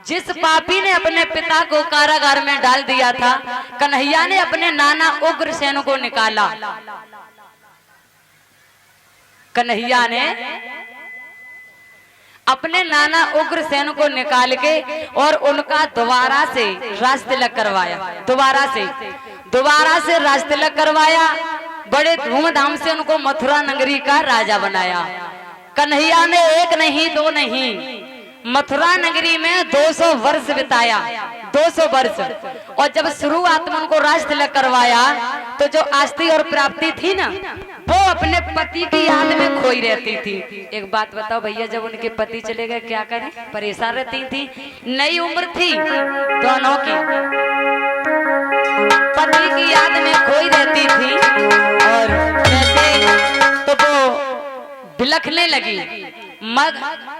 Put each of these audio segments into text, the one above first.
जिस पापी ने अपने पिता को कारागार में डाल दिया था, कन्हैया ने अपने नाना उग्रसेन को निकाला। कन्हैया ने अपने नाना उग्रसेन को निकाल के और उनका दोबारा से राज तिलक करवाया। दोबारा से राज तिलक करवाया। बड़े धूमधाम से उनको मथुरा नगरी का राजा बनाया। कन्हैया ने एक नहीं दो नहीं, मथुरा नगरी में 200 वर्ष बिताया। 200 वर्ष। और जब शुरुआत में उनको राज तिलक करवाया तो जो आस्ती और प्राप्ति थी ना, वो अपने पति की याद में खोई रहती थी। एक बात बताओ भैया, जब उनके पति चले गए क्या करें? परेशान रहती थी। नई उम्र थी दोनों की, पति की याद में खोई रहती थी और वैसे तो वो बिलखने लगी।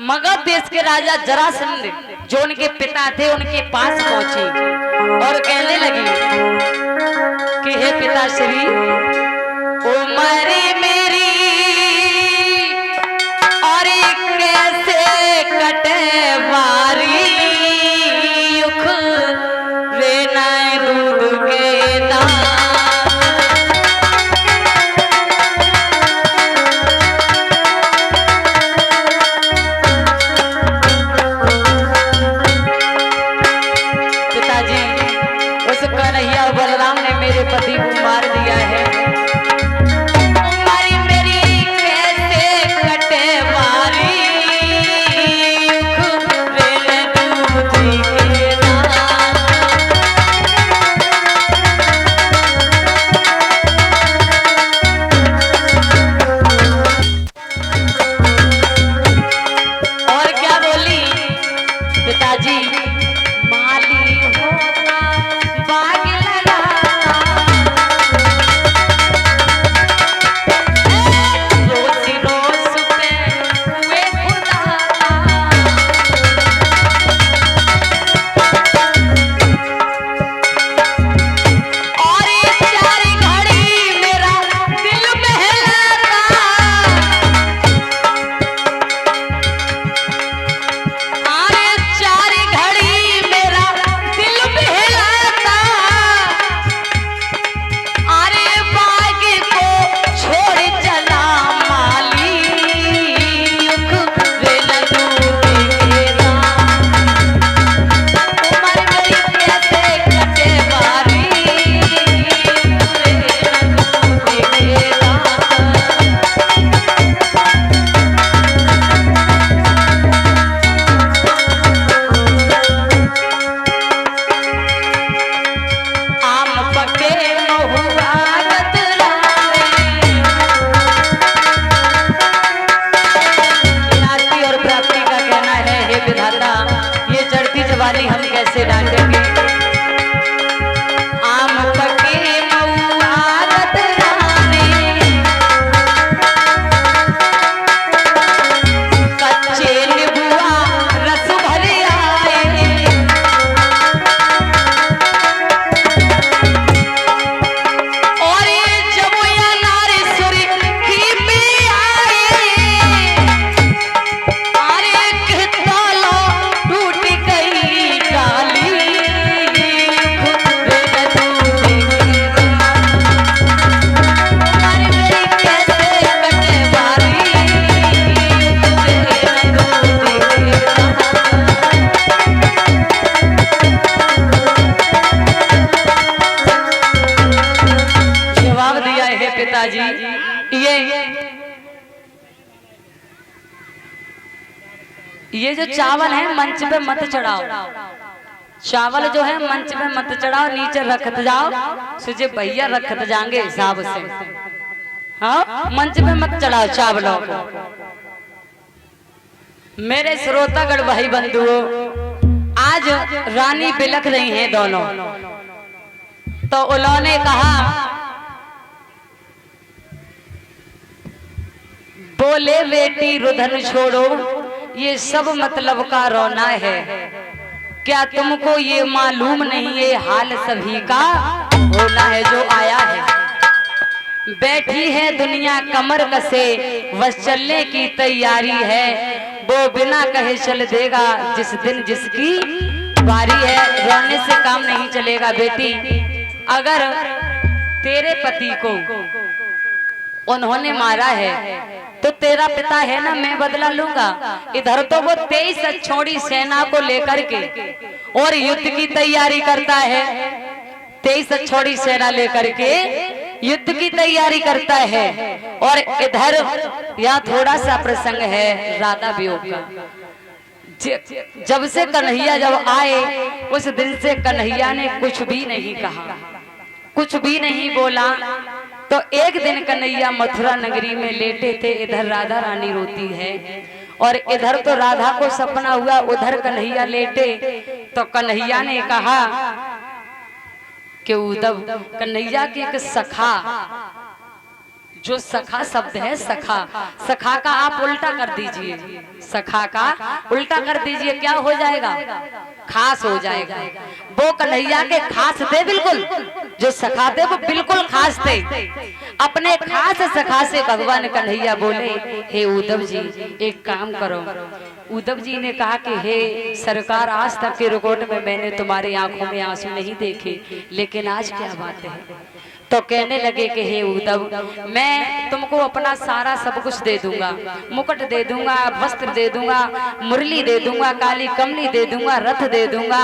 मगध देश के राजा जरासंध जो उनके पिता थे उनके पास पहुंची और कहने लगी कि हे पिताश्री, उम्र मेरी और कैसे कटे बारी, युख रे नाय दूध के दाम। पिताजी, उस कन्हैया बलराम ने मेरे पति को मार दिया है। ये जो चावल है मंच पे मत चढ़ाओ। चावल जो है मंच पे मत चढ़ाओ, नीचे रखत जाओ, सुजे भैया रखत जाएंगे हिसाब से। हाँ, मंच पे मत चढ़ाओ चावलों को। मेरे श्रोतागढ़ भाई बंधुओं, आज रानी बिलख रही हैं दोनों, तो उन्होंने कहा, बोले बेटी रुधन छोड़ो, ये सब मतलब का रोना है। क्या तुमको ये मालूम नहीं ये हाल सभी का होना है जो आया है। बैठी है दुनिया कमर कसे, बस चलने की तैयारी है। वो बिना कहे चल देगा जिस दिन जिसकी बारी है। रोने से काम नहीं चलेगा बेटी। अगर तेरे पति को उन्होंने मारा है तो तेरा पिता है ना, मैं बदला लूंगा। इधर तो वो 23 छोड़ी सेना को लेकर के और युद्ध की तैयारी करता है। 23 छोड़ी सेना लेकर के युद्ध की तैयारी करता है। और इधर यहाँ थोड़ा सा प्रसंग है राधा वियोग का। जब से कन्हैया जब आए उस दिन से कन्हैया ने कुछ भी नहीं कहा, कुछ भी नहीं बोला। तो एक दिन कन्हैया मथुरा नगरी में लेटे थे, इधर राधा रानी रोती है और इधर तो राधा को सपना हुआ, उधर कन्हैया लेटे। तो कन्हैया ने कहा कि उद्धव, कन्हैया की एक सखा, जो सखा शब्द है सखा, सखा का आप उल्टा कर दीजिए, सखा का उल्टा कर दीजिए, क्या हो जाएगा? खास हो जाएगा। वो कन्हैया के खास थे, बिल्कुल जो सखा थे वो बिल्कुल खास थे। अपने खास सखा से भगवान कन्हैया बोले, हे उद्धव जी एक काम करो। उद्धव जी ने कहा कि हे सरकार, आज तक के रिकॉर्ड में मैंने तुम्हारी आंखों में आंसू नहीं देखे, लेकिन आज क्या बात है? तो कहने लगे कि हे उद्धव, मैं तुमको अपना सारा सब कुछ दे दूंगा, मुकुट दे दूंगा, वस्त्र दे दूंगा, मुरली दे दूंगा, काली कमली दे दूंगा, रथ दे दूंगा,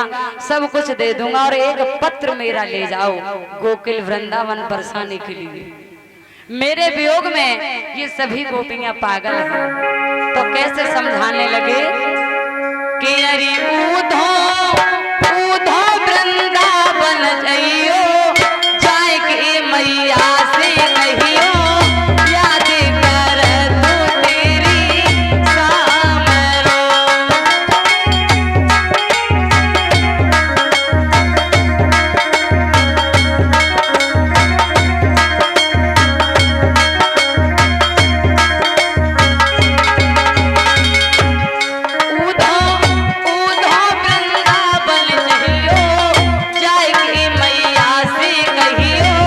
सब कुछ दे दूंगा। और एक पत्र मेरा ले जाओ गोकुल वृंदावन बरसाने के लिए। मेरे वियोग में ये सभी गोपियां पागल हैं। तो कैसे समझाने लगे कि अरे ऊधो ऊधो वृंदावन जाइयो, मैया से कहियो, याद कर तू तेरी सामरो। ऊधो ऊधो वृंदावन जाइयो, जाय के मैया से कहियो,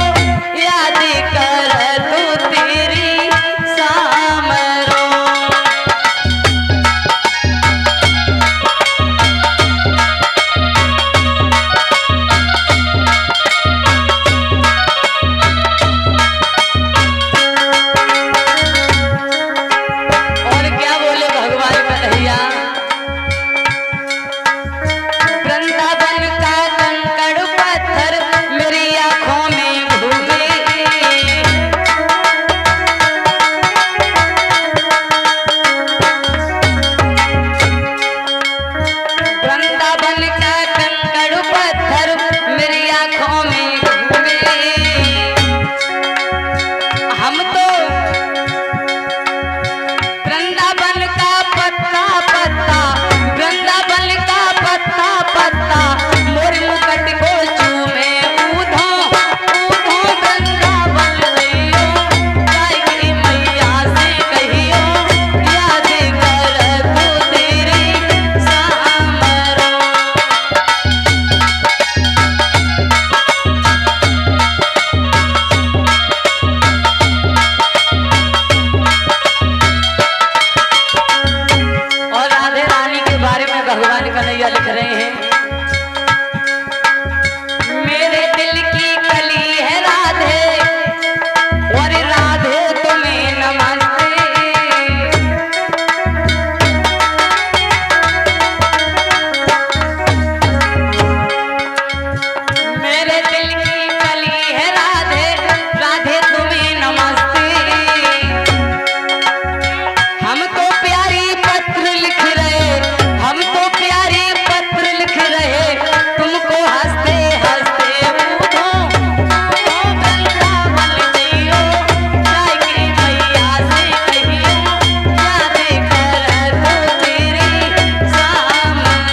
लिख रहे हैं, मेरे दिल की कली है राधे, और राधे तुम्हें नमस्ते। मेरे दिल की कली है राधे, राधे तुम्हें नमस्ते। हम तो प्यारी पत्र लिख रहे, हम तो प्यारी पत्र लिख रहे, तुमको हंसते हंसते ऊधो ऊधो वृंदावन जइयो, जाय के मैया से कहियो, याद कर तू तेरी सामरो।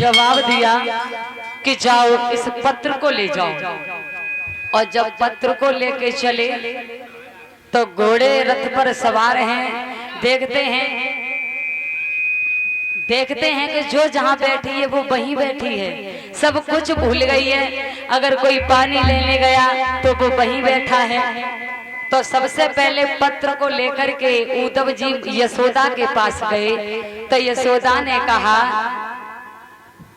जवाब दिया कि जाओ इस पत्र को ले जाओ। और जब पत्र को लेके चले तो घोड़े रथ पर सवार हैं, देखते हैं देखते हैं कि जो जहाँ बैठी है वो वहीं बैठी है, सब कुछ भूल गई है। अगर कोई पानी लेने गया तो वो वहीं बैठा है। तो सबसे पहले पत्र को लेकर के उद्धव जी यशोदा के पास गए। तो यशोदा ने कहा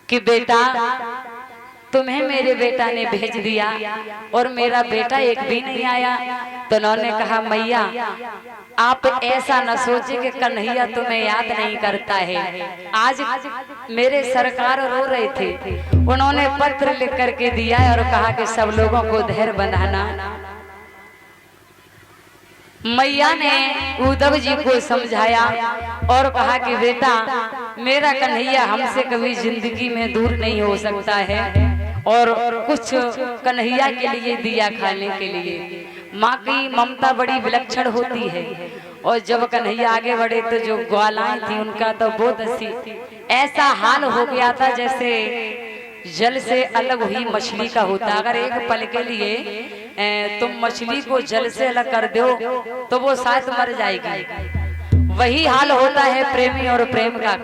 कि बेटा, तुम्हें मेरे बेटा ने भेज दिया और मेरा बेटा एक भी नहीं आया। तो उन्होंने कहा मैया, आप ऐसा न सोचे कि कन्हैया तुम्हें याद नहीं करता है। आज मेरे सरकार रो रहे थे, उन्होंने पत्र लिख करके दिया और कहा कि सब लोगों को धैर्य बंधाना। मैया ने उद्धव जी को समझाया और कहा कि बेटा, मेरा कन्हैया हमसे कभी जिंदगी में दूर नहीं हो सकता है और कुछ कन्हैया के लिए दिया खाने के लिए। माँ की ममता बड़ी विलक्षण होती है और जब कन्हैया आगे बढ़े तो जो ग्वालाएं थी उनका तो बहुत ऐसा हाल हो गया था जैसे जल से अलग हुई मछली का होता। अगर एक पल के लिए तुम मछली को जल से अलग कर दो तो वो शायद मर जाएगी। वही हाल होता है प्रेमी और प्रेम का।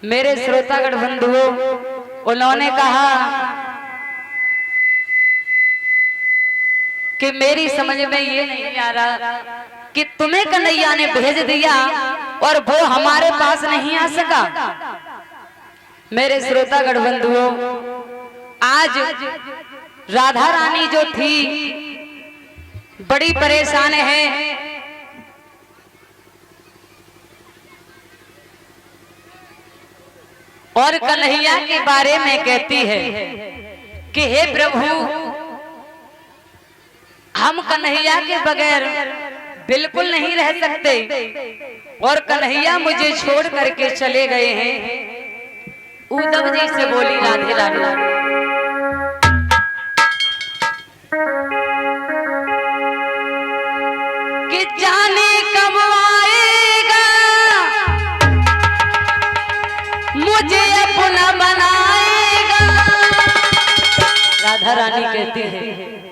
मेरे श्रोतागण बंधुओं, उन्होंने कहा कि मेरी समझ में ये नहीं आ रहा कि तुम्हें कन्हैया ने भेज दिया और वो हमारे पास नहीं आ सका। मेरे श्रोतागण बंधुओं, आज राधा रानी जो थी बड़ी परेशान है। और कन्हैया के बारे में कहती है कि हे प्रभु, हम कन्हैया के बगैर बिल्कुल नहीं रह सकते और कन्हैया मुझे छोड़ करके चले गए हैं। उद्धव जी से बोली राधे राधे कि जाने कब आएगा मुझे अपना बनाएगा। राधा रानी कहती है